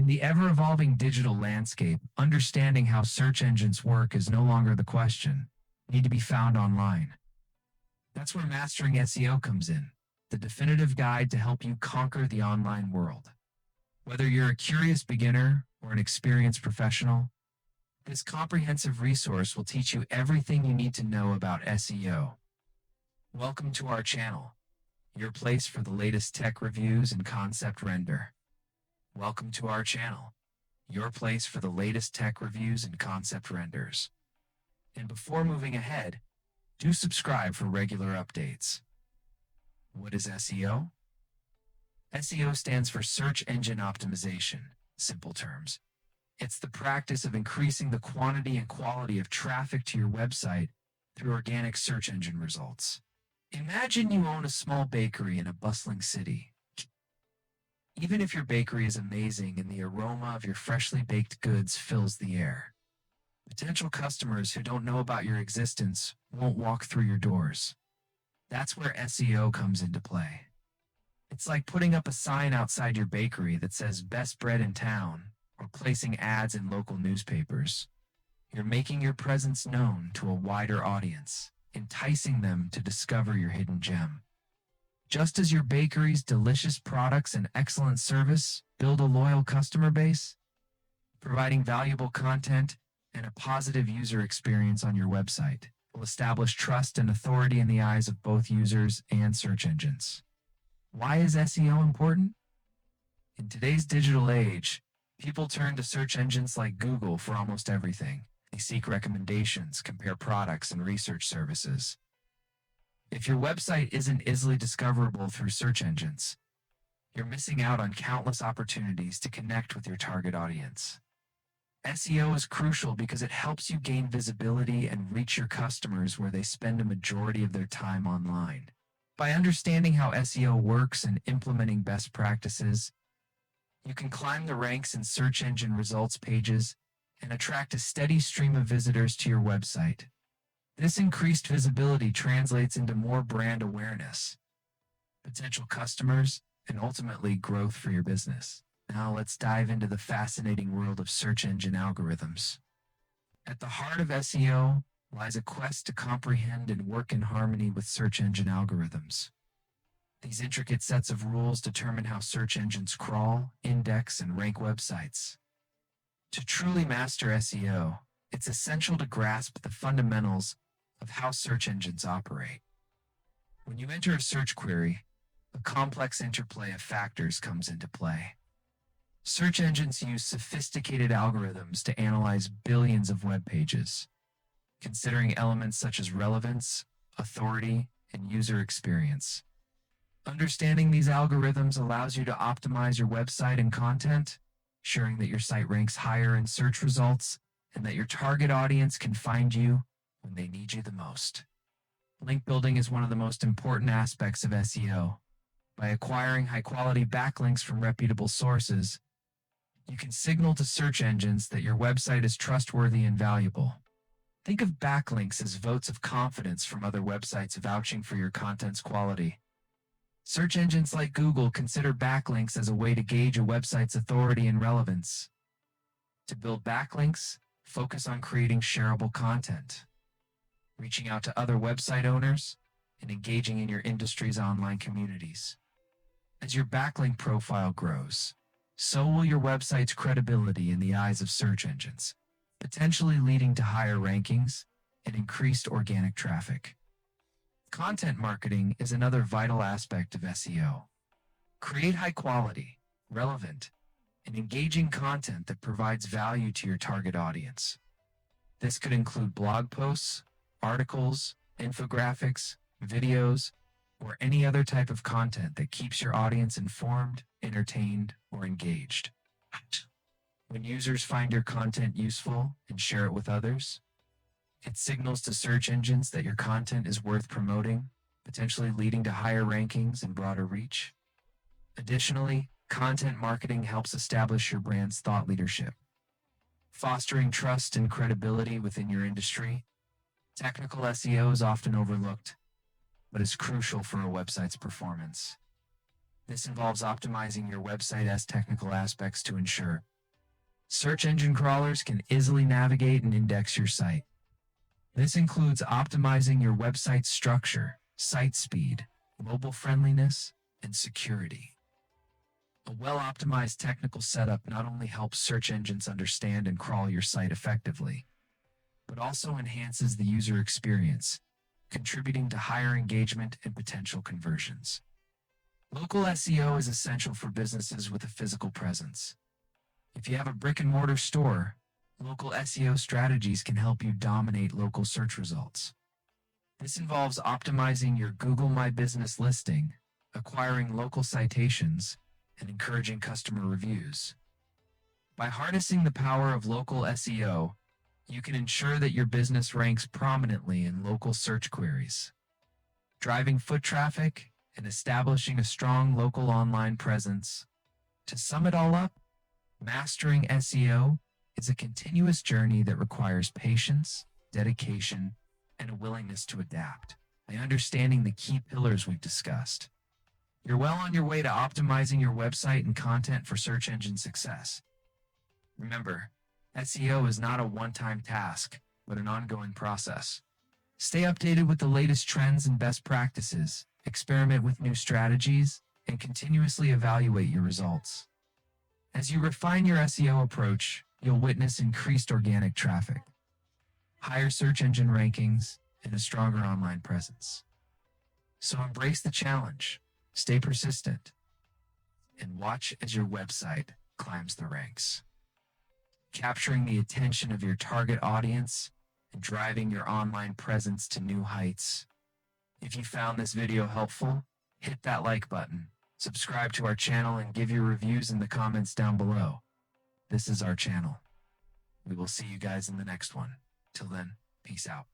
In the ever-evolving digital landscape, understanding how search engines work is no longer the question. They need to be found online. That's where Mastering SEO comes in, the definitive guide to help you conquer the online world. Whether you're a curious beginner or an experienced professional, this comprehensive resource will teach you everything you need to know about SEO. Welcome to our channel, your place for the latest tech reviews and concept render. Welcome to our channel, your place for the latest tech reviews and concept renders. And before moving ahead, do subscribe for regular updates. What is SEO? SEO stands for Search Engine Optimization, simple terms. It's the practice of increasing the quantity and quality of traffic to your website through organic search engine results. Imagine you own a small bakery in a bustling city. Even if your bakery is amazing and the aroma of your freshly baked goods fills the air, potential customers who don't know about your existence won't walk through your doors. That's where SEO comes into play. It's like putting up a sign outside your bakery that says "Best Bread in Town" or placing ads in local newspapers. You're making your presence known to a wider audience, enticing them to discover your hidden gem. Just as your bakery's delicious products and excellent service build a loyal customer base, providing valuable content and a positive user experience on your website will establish trust and authority in the eyes of both users and search engines. Why is SEO important? In today's digital age, people turn to search engines like Google for almost everything. They seek recommendations, compare products, and research services. If your website isn't easily discoverable through search engines, you're missing out on countless opportunities to connect with your target audience. SEO is crucial because it helps you gain visibility and reach your customers where they spend a majority of their time online. By understanding how SEO works and implementing best practices, you can climb the ranks in search engine results pages and attract a steady stream of visitors to your website. This increased visibility translates into more brand awareness, potential customers, and ultimately growth for your business. Now let's dive into the fascinating world of search engine algorithms. At the heart of SEO lies a quest to comprehend and work in harmony with search engine algorithms. These intricate sets of rules determine how search engines crawl, index, and rank websites. To truly master SEO, it's essential to grasp the fundamentals of how search engines operate. When you enter a search query, a complex interplay of factors comes into play. Search engines use sophisticated algorithms to analyze billions of web pages, considering elements such as relevance, authority, and user experience. Understanding these algorithms allows you to optimize your website and content, ensuring that your site ranks higher in search results and that your target audience can find you when they need you the most. Link building is one of the most important aspects of SEO. By acquiring high-quality backlinks from reputable sources, you can signal to search engines that your website is trustworthy and valuable. Think of backlinks as votes of confidence from other websites vouching for your content's quality. Search engines like Google consider backlinks as a way to gauge a website's authority and relevance. To build backlinks, focus on creating shareable content, reaching out to other website owners, and engaging in your industry's online communities. As your backlink profile grows, so will your website's credibility in the eyes of search engines, potentially leading to higher rankings and increased organic traffic. Content marketing is another vital aspect of SEO. Create high-quality, relevant, and engaging content that provides value to your target audience. This could include blog posts, articles, infographics, videos, or any other type of content that keeps your audience informed, entertained, or engaged. When users find your content useful and share it with others, it signals to search engines that your content is worth promoting, potentially leading to higher rankings and broader reach. Additionally, content marketing helps establish your brand's thought leadership, fostering trust and credibility within your industry. Technical SEO is often overlooked, but is crucial for a website's performance. This involves optimizing your website's technical aspects to ensure Search engine crawlers can easily navigate and index your site. This includes optimizing your website's structure, site speed, mobile friendliness, and security. A well-optimized technical setup not only helps search engines understand and crawl your site effectively, but also enhances the user experience, contributing to higher engagement and potential conversions. Local SEO is essential for businesses with a physical presence. If you have a brick-and-mortar store, local SEO strategies can help you dominate local search results. This involves optimizing your Google My Business listing, acquiring local citations, and encouraging customer reviews. By harnessing the power of local SEO, you can ensure that your business ranks prominently in local search queries, driving foot traffic and establishing a strong local online presence. To sum it all up, mastering SEO is a continuous journey that requires patience, dedication, and a willingness to adapt. By understanding the key pillars we've discussed, you're well on your way to optimizing your website and content for search engine success. Remember, SEO is not a one-time task, but an ongoing process. Stay updated with the latest trends and best practices, experiment with new strategies, and continuously evaluate your results. As you refine your SEO approach, you'll witness increased organic traffic, higher search engine rankings, and a stronger online presence. So embrace the challenge, stay persistent, and watch as your website climbs the ranks, capturing the attention of your target audience and driving your online presence to new heights. If you found this video helpful, hit that like button, subscribe to our channel, and give your reviews in the comments down below. This is our channel. We will see you guys in the next one. Till then, peace out.